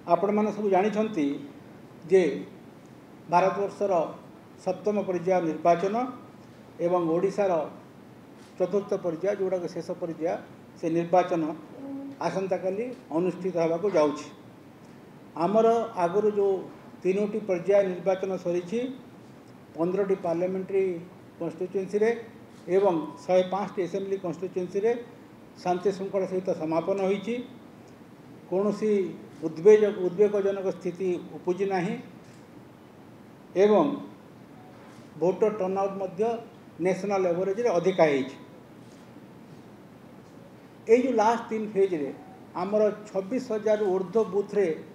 आपण मैंने सब जानी जे भारतवर्षर सप्तम पर्याय निर्वाचन एवं ओडिशार चतुर्थ पर्याय जोड़ाक शेष पर्याय से निर्वाचन आसंता काली अनुष्ठित होगा जाऊँगी। आमर आगुरी जो तीनोटी पर्याय निर्वाचन सरी 15टी पार्लियामेंट्री कन्स्टिट्युएंसी रे एवं 105टी एसेंब्ली कन्स्टिट्युएंसी रे शांति श्रृंखला सहित समापन होईची। कौनसी उद्वेगजनक स्थिति उपजी नाही एवं भोटर टर्नआउट मध्य नेशनल एवरेज रे अधिका होईची। ये जो लास्ट 3 फेज रे आमर 26,000 ऊर्ध्व बूथ रे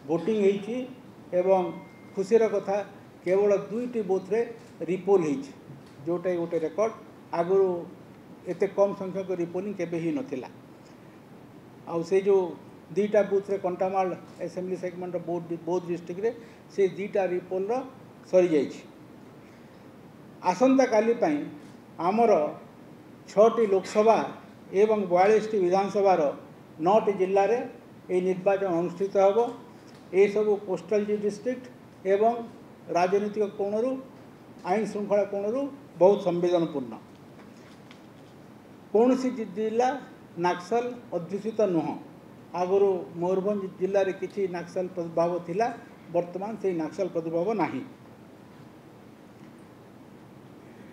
वोटिंग होईची एवं खुशीर कथा केवल 2टी बूथ रे रिपोल होईची, जोटा गोटे रेकर्ड। आगुरु एते कम संख्यक रिपोलिंग केबे ही नथिला। आउ से जो 2टा बूथ रे कंटामाल असेंबली सेगमेंट बौद्ध डिस्ट्रिक्ट रे से 2टा रिपोल रो सरी जाइछि। आसंता काली पई आमर 6टी लोकसभा एवं 42टी विधानसभा 9टी जिल्ला रे ए निर्वाचन अनुष्ठित होबो। ए सब कोस्टल डिस्ट्रिक्ट एवं राजनीतिक कोणरू आईन श्रृंखला कोणरू बहुत संवेदनपूर्ण। कौन सी जिला नक्सल अध्युषित नुह। आगुरी मयूरभंज जिले में किसी नक्सल प्रादुर्भाव थिला, वर्तमान से नक्सल प्रादुर्भाव नहीं।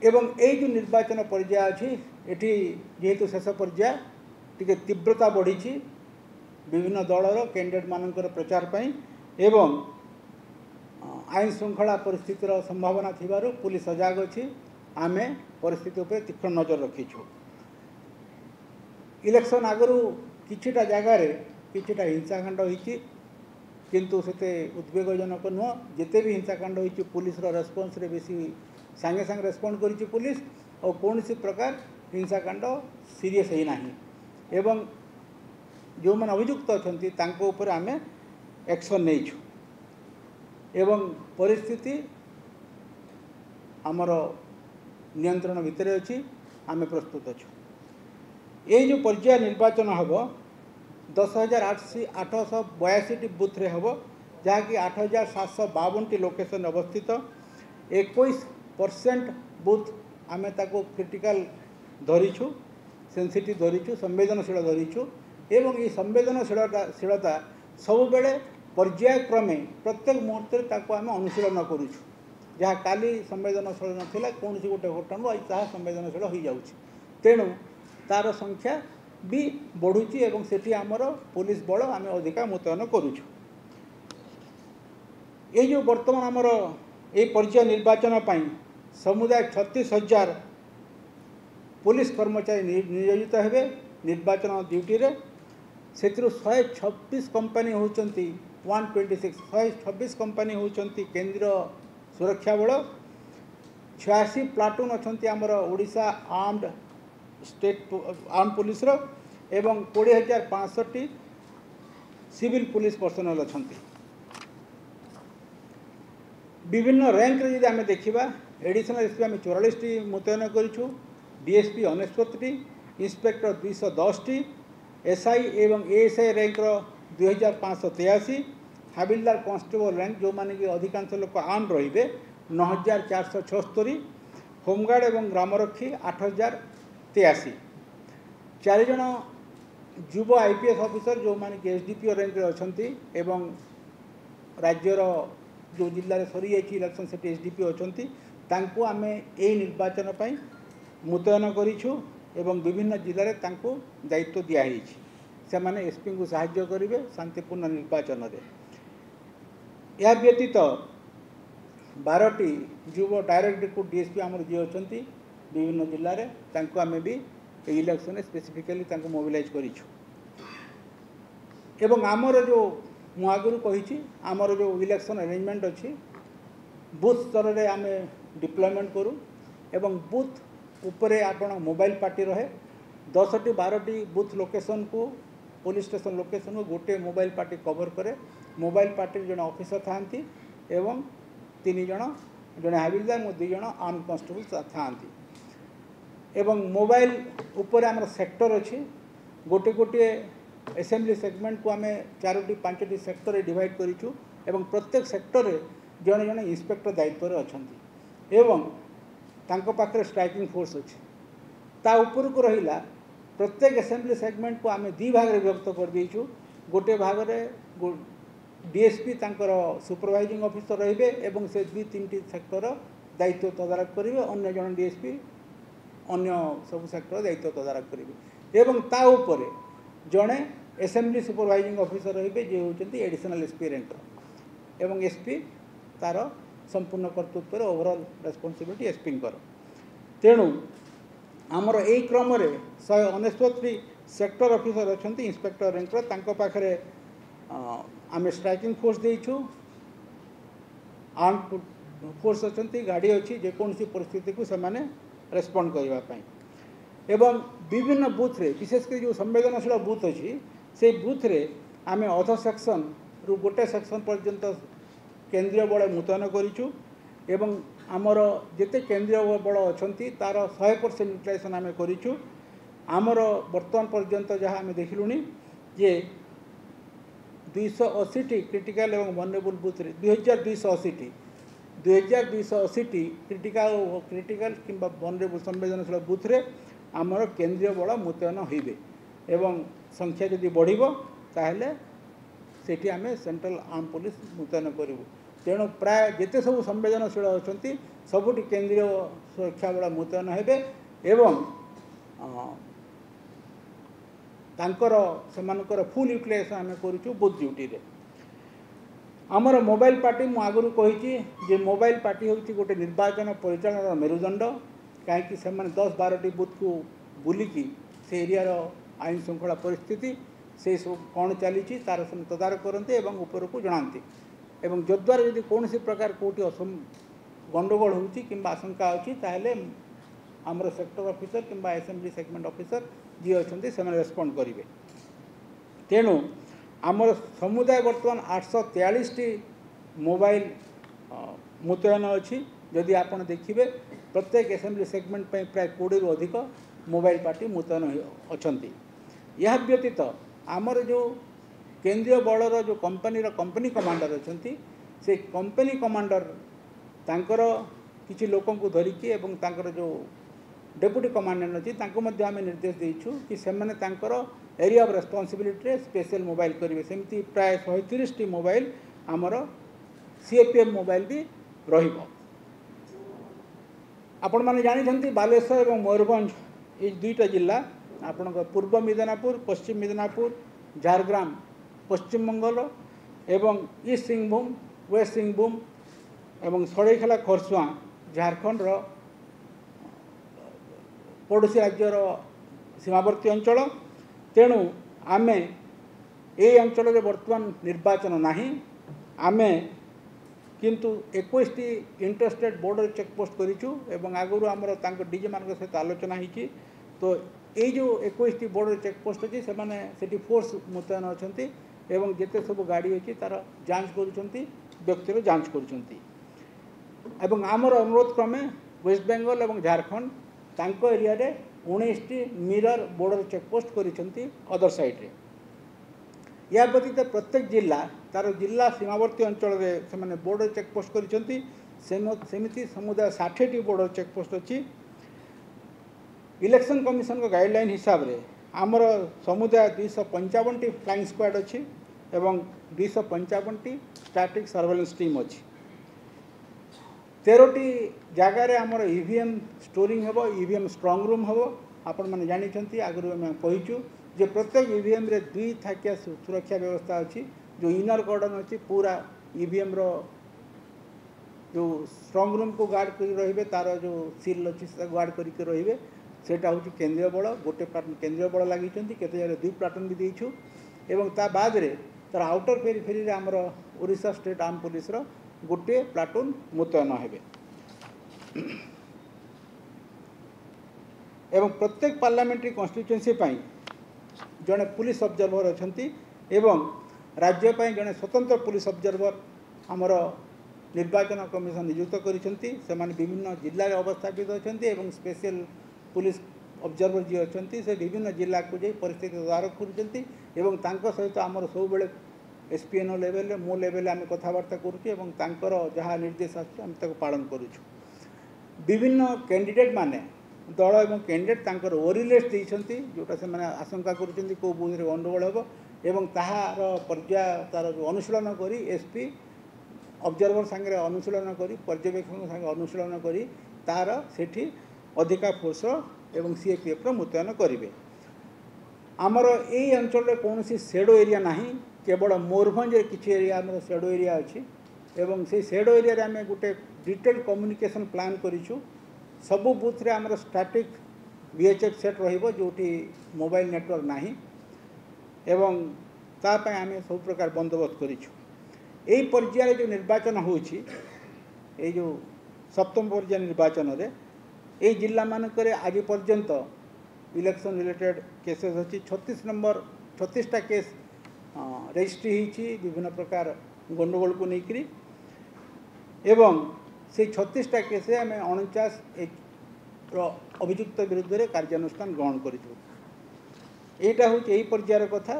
एवं ये जो निर्वाचन पर्याय अच्छी एटी जेहेतु शेष पर्याय टिके तीव्रता बढ़ी विभिन्न दलर कैंडिडेट मानकर प्रचार पाई एवं आईन श्रृंखला परिस्थितिर संभावना थिबारु पुलिस सजाग अच्छी। आमे परिस्थिति उपर तीक्ष्ण नजर रखीछु। इलेक्शन आगु किछिटा जगार किछिटा हिंसाकांड होईची, किंतु सेते उद्वेगजनक नुह। जिते भी हिंसाकांड होईची पुलिस रेस्पॉन्स रे बेसी सांगे सांगे रेस्पॉन्ड करिची पुलिस और कौन सी प्रकार हिंसाकांड सीरियस है ना एवं जो मैंने अभियुक्त अच्छा तांको ऊपर आमे एक्शन नहीं एवं परिस्थिति आमर नियंत्रण भितर अच्छी। आमे प्रस्तुत अच्छु। ये जो पर्याय निर्वाचन हम 10,882 बूथ रे हम, जहाँकि 8,752टी लोकेशन अवस्थित। 21% बूथ आमे ताको क्रिटिकल धरीछु, सेंसिटिव धरीछु, संवेदनशील धरीछु एवं ये संवेदनशीलता सब बेले पर्यायक्रमे प्रत्येक मुहूर्त ताको आमे अनुशीलन करूछु। जहाँ काली संवेदनशील नथिला कौन सी गोटे घटना आज ताहा संवेदनशील हो जाउछि। तेणु तार संख्या भी बढ़ुची एवं सेठी आमर पुलिस बल आमे अधिका मुतयन करूछु। ये जो वर्तमान आमर ये पर्याय निर्वाचन पाई समुदाय 36,000 पुलिस कर्मचारी नियोजित हेबे निर्वाचन ड्यूटी रे। सेथिरु 126 कंपनी होचंती 126 कंपनी होचंती केंद्रीय सुरक्षा बल। 86 प्लाटून अच्छी आमर Odisha armed state arm police रो एवं 20,500 सिविल पुलिस पर्सनल अच्छी। विभिन्न रैंक रे आमे देखिबा एडिशनल एसपी आमे 44टी मुतयन करिछु, डीएसपी 69टी, इंस्पेक्टर 210टी, एसआई एवं एएसआई रैंक रो 2,583, हाबिलदार कांस्टेबल रैंक जो माने कि अधिकांश लोक आर्म रहिबे 9,476, होमगार्ड एवं ग्रामरक्षी 8,083, 4 जन युव आईपीएस ऑफिसर जो माने कि एसडीपीओ रैंक रे अछंती एवं राज्यर जो जिले में सरी जाइए इलेक्शन से एसडीपीओ अछंती तांको आमे ए निर्वाचन पाई मुतयन करिछु एवं विभिन्न जिले में तांको दायित्व दिया हिछि। से माने एसपी को सहाय्य करिवे शांतिपूर्ण निर्वाचन रे। या व्यतीत 12टी युव डायरेक्ट रिक्रूट डीएसपी आमर जी अछंती विभिन्न जिले में तांको आमे भी इलेक्शन स्पेसिफिकली तांको मोबिलाइज करिछु। एवं आमर जो मु आगुरु कहिछि आमर जो इलेक्शन अरेंजमेंट अच्छी बूथ स्तर रे आमे डिप्लॉयमेंट करूँ एवं बूथ उपरे आपण मोबाइल पार्टी रहे 10टी 12टी बूथ लोकेशन को पुलिस स्टेशन लोकेशन को गोटे मोबाइल पार्टी कवर करे। मोबाइल पार्टी जड़े ऑफिसर थांती एवं 3 जन जड़े हाबिलदार और 2 जन आर्म कांस्टेबल थांती एवं मोबाइल उपरे आमर सेक्टर अच्छी गोटे गोटे एसेम्बली सेगमेंट को आम 4-5 सेक्टर डिवाइड करूँ एवं प्रत्येक सेक्टर में जड़े जड़े इंस्पेक्टर दायित्व अच्छा एवं तांको पाखरे स्ट्राइकिंग फोर्स अच्छी ता ऊपर को रहिला प्रत्येक एसेम्बली सेगमेंट को आम 2 भाग में विभक्त कर देचु गोटे भाग में डीएसपी तांकर सुपरवाइजिंग ऑफिसर रहिबे एवं से 2-3 सेक्टर दायित्व तदारक करेंगे अन्य जन डीएसपी अन्य सब सेक्टर दायित्व तदारक करेंगे एवं ता ऊपर जड़े एसेम्बली सुपरवाइजिंग ऑफिसर रहिबे जे होचंती एडिशनल एसपी रैंक एवं एसपी तार संपूर्ण कर्तृत्व ओवरऑल रेस्पॉन्सिबिलिटी एसपी तेणु आमर यही क्रम 169 सेक्टर ऑफिसर अच्छा इंस्पेक्टर रैंक तांको पाखरे आम स्ट्राइकिंग फोर्स देइछु आर्म फोर्स अच्छा गाड़ी अच्छी जेकोसी परिस्थिति को सेमाने रेस्पॉन्ड करने एवं विभिन्न बूथ रे विशेषकर जो संवेदनशील बूथ अच्छी से बूथ रे आम अध सेक्शन रु गोटे सेक्शन पर्यंत केंद्रीय बल मुतयन करूँ एवं आमर जिते केंद्रीय बल अच्छा तार 100% यूटिलाइजेशन आम करूँ आमर बर्तमान पर्यंत जहाँ आम देखिलुनी जे 280 क्रिटिकल एवं वनरेबल बूथ रे 2280 क्रिटिकल किंबा वनरेबल संवेदनशील बूथ रे आमर केंद्रीय बल मुतयन होइबे एवं संख्या जदि बढ़िबो ताहेले सेठी आमे सेंट्रल आर्म पुलिस मुतयन करूँ तेणु प्राय जिते सब संवेदनशील अच्छा सबुठी केंद्रीय सुरक्षा बल मुतयन हेबे एवं तांकर सेमानकर फुल यूटिलाइजेशन आम करूँ बूथ ड्यूटी रे आमर मोबाइल पार्टी मु आगु कही जे मोबाइल पार्टी होची गोटे निर्वाचन परिचालन मेरुदंड कहीं से 10-12 बूथ को बुलिकी से एरिया आईन श्रृंखला परिस्थिति से सब कौन चली तार तदारक करते एवं ऊपर को जनाती एवं जद्वारा यदि कौन प्रकार कौटी गंडगोल होची किंबा आशंका अच्छी ताहले आमर सेक्टर ऑफिसर किंबा एसेम्बली सेगमेंट ऑफिसर जी अच्छा से रेस्पॉन्ड करेंगे तेणु आमर समुदाय बर्तमान 843 मोबाइल मुतयन अच्छी जदि आप देखिए प्रत्येक एसेम्बली सेगमेंट प्राय 20 रु अधिक मोबाइल पार्टी मुतयन अच्छा यह व्यतीत आमर जो केंद्रीय बलर जो कंपनी कमांडर अच्छा से कंपनी कमांडर तांकर किसी लोकों को धरिकी एवं तांकर जो डेप्यूटी कमांडेंट अच्छी आम निर्देश देचु कि सेमाने तांकर area of responsibility special mobile करेंगे सेमती प्राय 130 मोबाइल आमर सीएपीएम मोबाइल भी रहिबो आपण माने जानी बालेश्वर और मयूरभंज ये 2टा जिला आपण पूर्व मिदनापुर पश्चिम मिदनापुर झारग्राम पश्चिम बंगाल एवं ईस्ट सिंहभूम वेस्ट सिंहभूम एवं सड़ईखेला खरसुआ झारखंड पड़ोशी राज्यर सीमावर्ती अंचल तेणु आमे ए अंचल बर्तमान निर्वाचन नहीं आमे किंतु 21टी इंटरस्टेट बॉर्डर चेकपोस्ट करूँ एवं आगुरी आमर डीजे मान सहित आलोचना होती तो ये जो 21टी बॉर्डर चेकपोस्ट अच्छी से फोर्स मुतयन अच्छा एवं जिते सब गाड़ी अच्छी तार जांच करुँच व्यक्तिर जांच करुँच आमर अनुरोध क्रमे वेस्ट बेंगल और झारखंड तांको एरिया रे 19टी मिरर बॉर्डर चेकपोस्ट करिसेंती अदर साइड रे या व्यतीत प्रत्येक जिला तार जिला सीमावर्ती अंचल रे से माने बॉर्डर चेकपोस्ट करिसेंती सेमिति समुदाय 60टी बॉर्डर चेकपोस्ट अच्छी इलेक्शन कमिशन को गाइडलाइन हिसाब रे आमर समुदाय 255टी फ्लाइंग स्क्वाड अच्छी एवं 255टी स्टैटिक सर्वेलेंस टीम अच्छी 13टी जगार आमर ईवीएम स्टोरिंग हेबो ईवीएम स्ट्रांग रूम हेबो आपण माने जानिछंती आगु आम कहीचु जे प्रत्येक ईवीएम रे 2 थाकिया सुरक्षा व्यवस्था अच्छी जो इनर कॉर्डन अच्छी पूरा ईवीएम रो जो स्ट्रांग रूम को गार्ड कर रहिबे तार जो सील अच्छी गार्ड करके रहिबे सेटा होची केंद्रीय बल गोटे प्लाटून केंद्रीय बल लगी केते जगह 2 प्लाटून भी देइछु एवं ता बाद रे तार आउटर पेरिफेरी रे आमर ओडिशा स्टेट आर्म पुलिस रो गोटे प्लाटून मुतयन हेबे एवं प्रत्येक पार्लियामेंट्री कन्स्टिट्युएंसी पाई जड़े पुलिस ऑब्जर्वर अच्छा एवं राज्य पाई जड़े स्वतंत्र पुलिस ऑब्जर्वर आमर निर्वाचन कमिशन नियुक्त करिसेंती सेमाने विभिन्न जिले में अवस्थापित अच्छा एवं स्पेशल पुलिस ऑब्जर्वर जी अच्छा से विभिन्न जिला को जाई परिस्थिति तदारख कर सहित आमर सब बेले एसपीएनओ लेवल मो लेवल आम कथबार्ता करूँ जहाँ निर्देश आम पालन करुँ विभिन्न कैंडिडेट माने दल और कैंडिडेट ओरी लिस्ट देते जोटा से मैंने आशंका कर बूथ गंडगोल हम तार पर्याय तार जो अनुशीलन कर एसपी ऑब्जर्वर सांगे अनुशीलन कर पर्यवेक्षण सांगे अनुशीलन कर तार सेठी अधिका फोर्स एवं सीएपीएफ मुतयन करेंगे आमर यही अंचल कौन शेडो एरिया ना केवल मयूरभंज किसी एरिया आम शेडो एरिया अच्छी एवं से शेडो एरिया आम गोटे डिटेल कम्युनिकेशन प्लान करूँ सबू बुथ रे आमर स्टैटिक VHF सेट रोटी मोबाइल नेटवर्क ना एवं तापाई आम सब प्रकार बंदोबस्त करूँ यही पर्यायर जो निर्वाचन होची जो सप्तम पर्याय निर्वाचन रे यही जिला मानक आज पर्यंत इलेक्शन रिलेटेड केसेस अच्छी 36टा केस रजिस्ट्री होती विभिन्न प्रकार गंडगोल को लेकर एवं से 36टा केस आम 49 अभियुक्त विरुद्ध में कार्यानुष्ठान ग्रहण करूँ यहाँ हूँ यही पर्यायर कथा।